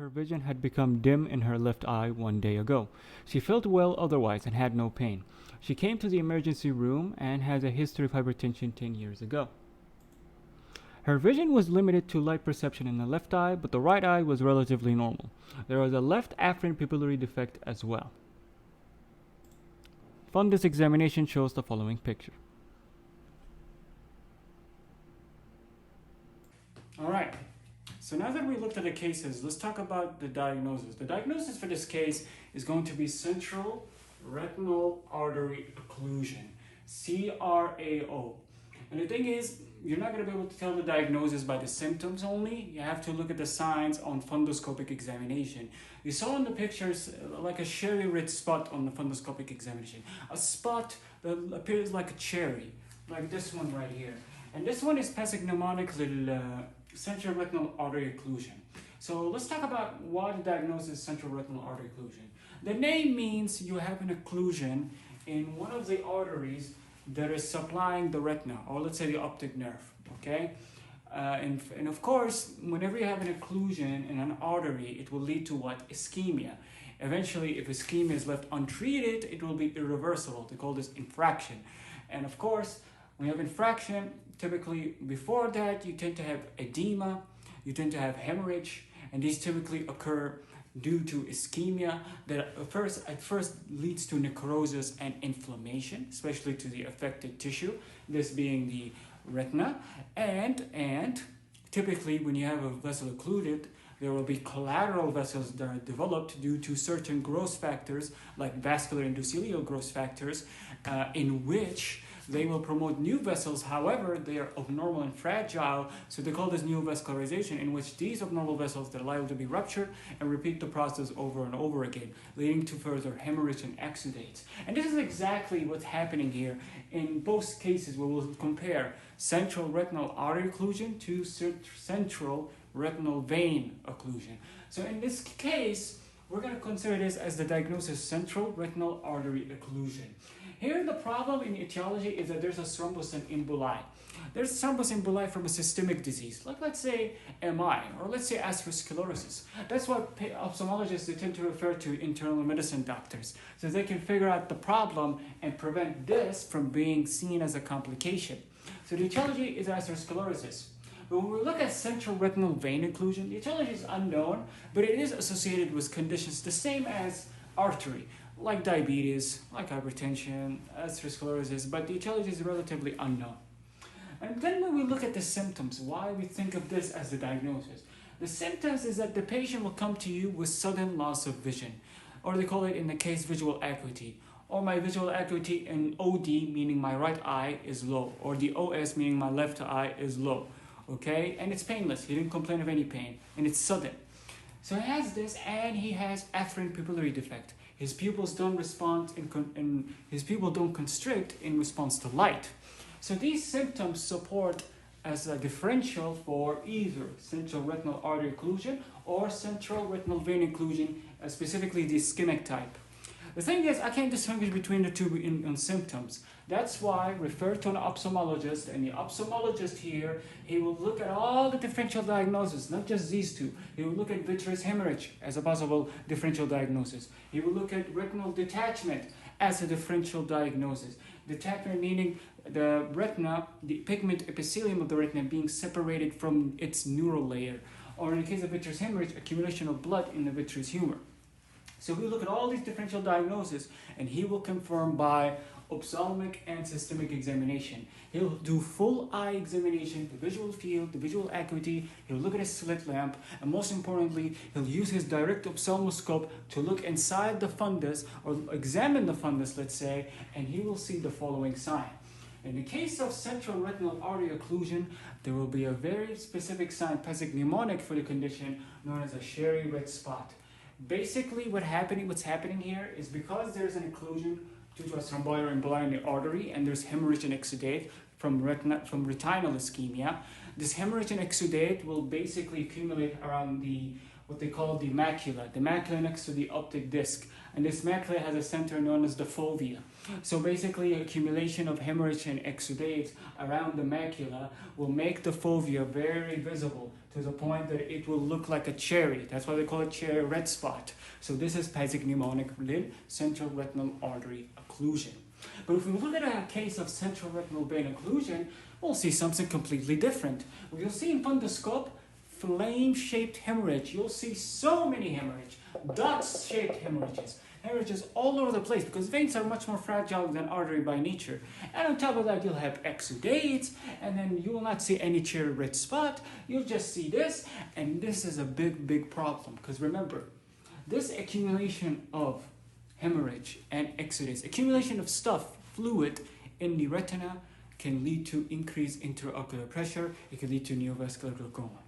Her vision had become dim in her left eye one day ago. She felt well otherwise and had no pain. She came to the emergency room and had a history of hypertension 10 years ago. Her vision was limited to light perception in the left eye, but the right eye was relatively normal. There was a left afferent pupillary defect as well. Fundus examination shows the following picture. All right, so now that we looked at the cases, let's talk about the diagnosis. The diagnosis for this case is going to be central retinal artery occlusion, CRAO. And the thing is, you're not going to be able to tell the diagnosis by the symptoms only. You have to look at the signs on fundoscopic examination. You saw in the pictures like a cherry red spot on the fundoscopic examination. A spot that appears like a cherry, like this one right here. And this one is pathognomonic central retinal artery occlusion. So let's talk about why the diagnosis is central retinal artery occlusion. The name means you have an occlusion in one of the arteries that is supplying the retina, or let's say the optic nerve, okay? And of course, whenever you have an occlusion in an artery, it will lead to what? Ischemia. Eventually, if ischemia is left untreated, it will be irreversible. They call this infraction. And of course, when you have infraction, typically before that, you tend to have edema, you tend to have hemorrhage, and these typically occur due to ischemia that at first leads to necrosis and inflammation, especially to the affected tissue, this being the retina. And typically when you have a vessel occluded, there will be collateral vessels that are developed due to certain growth factors like vascular endothelial growth factors in which they will promote new vessels. However, they are abnormal and fragile, so they call this neovascularization, in which these abnormal vessels are liable to be ruptured and repeat the process over and over again, leading to further hemorrhage and exudates. And this is exactly what's happening here in both cases where we'll compare central retinal artery occlusion to central retinal vein occlusion. So in this case, we're going to consider this as the diagnosis central retinal artery occlusion. Here the problem in etiology is that there's a thrombus and emboli. There's thrombus and emboli from a systemic disease, like let's say MI, or let's say atherosclerosis. That's what ophthalmologists they tend to refer to internal medicine doctors, so they can figure out the problem and prevent this from being seen as a complication. So the etiology is atherosclerosis. But when we look at central retinal vein occlusion, the etiology is unknown, but it is associated with conditions the same as artery, like diabetes, like hypertension, atherosclerosis, but the etiology is relatively unknown. And then when we look at the symptoms, why we think of this as the diagnosis. The symptoms is that the patient will come to you with sudden loss of vision, or they call it in the case visual acuity, or my visual acuity in OD, meaning my right eye is low, or the OS, meaning my left eye is low, okay? And it's painless, he didn't complain of any pain, and it's sudden. So he has this, and he has afferent pupillary defect. His pupils don't respond his pupils don't constrict in response to light. So these symptoms support as a differential for either central retinal artery occlusion or central retinal vein occlusion, specifically the ischemic type. The thing is, I can't distinguish between the two in symptoms. That's why I refer to an ophthalmologist, and the ophthalmologist here, he will look at all the differential diagnoses, not just these two. He will look at vitreous hemorrhage as a possible differential diagnosis. He will look at retinal detachment as a differential diagnosis. Detachment meaning the retina, the pigment epithelium of the retina being separated from its neural layer. Or in the case of vitreous hemorrhage, accumulation of blood in the vitreous humor. So we look at all these differential diagnoses, and he will confirm by ophthalmic and systemic examination. He'll do full eye examination, the visual field, the visual acuity, he'll look at his slit lamp, and most importantly, he'll use his direct ophthalmoscope to look inside the fundus, or examine the fundus, let's say, and he will see the following sign. In the case of central retinal artery occlusion, there will be a very specific sign, pathognomonic for the condition, known as a cherry red spot. Basically, what's happening here is because there's an occlusion due to a thromboid or emboli in the artery, and there's hemorrhage and exudate from retinal ischemia. This hemorrhage and exudate will basically accumulate around the what they call the macula next to the optic disc. And this macula has a center known as the fovea. So basically, accumulation of hemorrhage and exudates around the macula will make the fovea very visible to the point that it will look like a cherry. That's why they call it cherry red spot. So this is pathognomonic central retinal artery occlusion. But if we look at a case of central retinal vein occlusion, we'll see something completely different. You'll see in fundoscope flame-shaped hemorrhage. You'll see so many hemorrhage, dot-shaped hemorrhages all over the place because veins are much more fragile than artery by nature. And on top of that, you'll have exudates, and then you will not see any cherry red spot. You'll just see this, and this is a big problem because remember, this accumulation of hemorrhage and exudates, accumulation of stuff, fluid in the retina can lead to increased intraocular pressure. It can lead to neovascular glaucoma.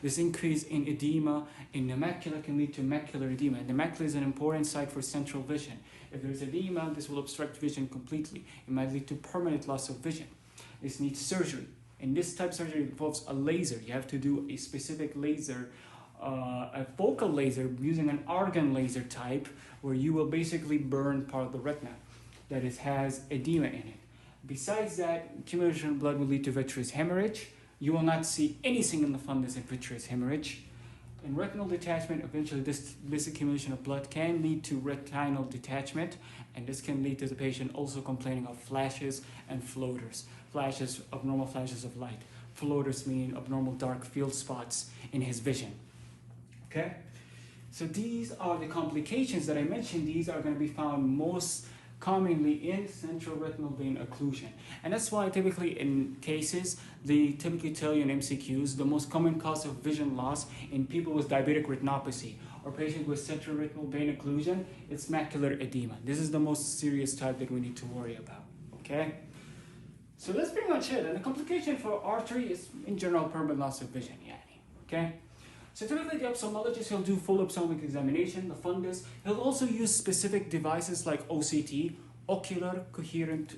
This increase in edema in the macula can lead to macular edema. And the macula is an important site for central vision. If there's edema, this will obstruct vision completely. It might lead to permanent loss of vision. This needs surgery. And this type of surgery involves a laser. You have to do a specific laser, a focal laser using an argon laser type, where you will basically burn part of the retina that has edema in it. Besides that, accumulation of blood will lead to vitreous hemorrhage. You will not see anything in the fundus in vitreous hemorrhage. In retinal detachment, eventually this accumulation of blood can lead to retinal detachment, and this can lead to the patient also complaining of flashes and floaters. Flashes, abnormal flashes of light. Floaters mean abnormal dark field spots in his vision. Okay? So these are the complications that I mentioned. These are going to be found most commonly in central retinal vein occlusion. And that's why typically in cases, they typically tell you in MCQs, the most common cause of vision loss in people with diabetic retinopathy or patients with central retinal vein occlusion, it's macular edema. This is the most serious type that we need to worry about, okay? So that's pretty much it. And the complication for artery is in general permanent loss of vision, okay? So typically the ophthalmologist, he'll do full ophthalmic examination, the fundus. He'll also use specific devices like OCT, ocular coherent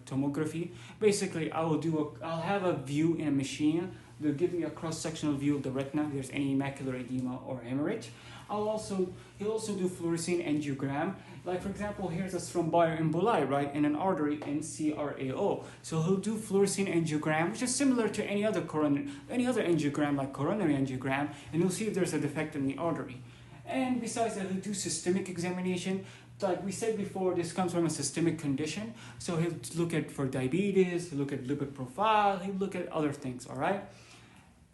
tomography. Basically, I'll have a view in a machine. They'll give me a cross-sectional view of the retina if there's any macular edema or hemorrhage. He'll also do fluorescein angiogram. Like for example, here's a thromboemboli, right, in an artery in CRAO. So he'll do fluorescein angiogram, which is similar to any other angiogram, like coronary angiogram, and he'll see if there's a defect in the artery. And besides that, he'll do systemic examination. Like we said before, this comes from a systemic condition. So he'll look at for diabetes, he'll look at lipid profile, he'll look at other things, all right?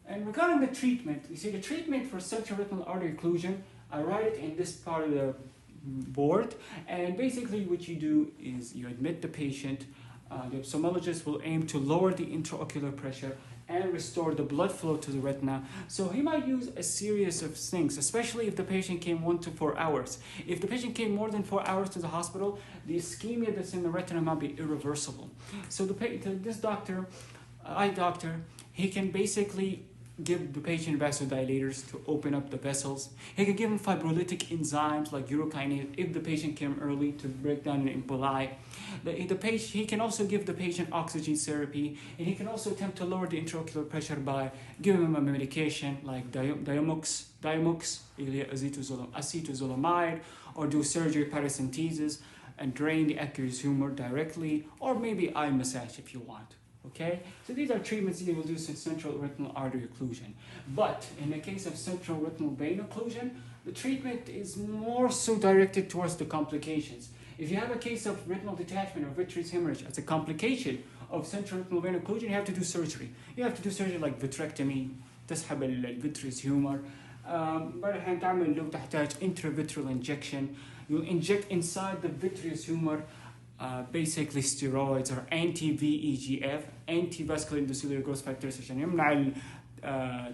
And regarding the treatment, you see the treatment for central retinal artery occlusion, I write it in this part of the board. And basically what you do is you admit the patient. The ophthalmologist will aim to lower the intraocular pressure and restore the blood flow to the retina. So he might use a series of things, especially if the patient came 1 to 4 hours. If the patient came more than 4 hours to the hospital, the ischemia that's in the retina might be irreversible. So this doctor, eye doctor, he can basically give the patient vasodilators to open up the vessels. He can give him fibrolytic enzymes like urokinase if the patient came early to break down an emboli. He can also give the patient oxygen therapy, and he can also attempt to lower the intraocular pressure by giving him a medication like diamox, acetazolamide, or do surgery paracentesis and drain the aqueous humor directly, or maybe eye massage if you want. Okay, so these are treatments you will do in central retinal artery occlusion. But in the case of central retinal vein occlusion, the treatment is more so directed towards the complications. If you have a case of retinal detachment or vitreous hemorrhage as a complication of central retinal vein occlusion, you have to do surgery. You have to do surgery like vitrectomy, تسحب الفيتريس humor. بعدين تعمل لو تحتاج intravitreal injection. You inject inside the vitreous humor basically steroids or anti-VEGF, anti-vascular endothelial growth factors عشان يمنع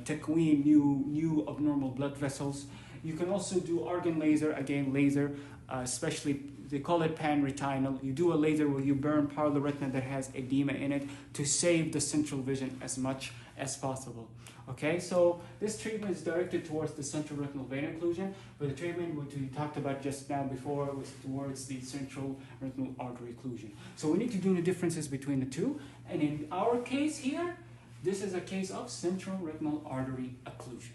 تكوين new abnormal blood vessels. You can also do argon laser, again laser, especially they call it pan-retinal. You do a laser where you burn part of the retina that has edema in it to save the central vision as much as possible. Okay, so this treatment is directed towards the central retinal vein occlusion, but the treatment which we talked about just now before was towards the central retinal artery occlusion. So we need to do the differences between the two, and in our case here, this is a case of central retinal artery occlusion.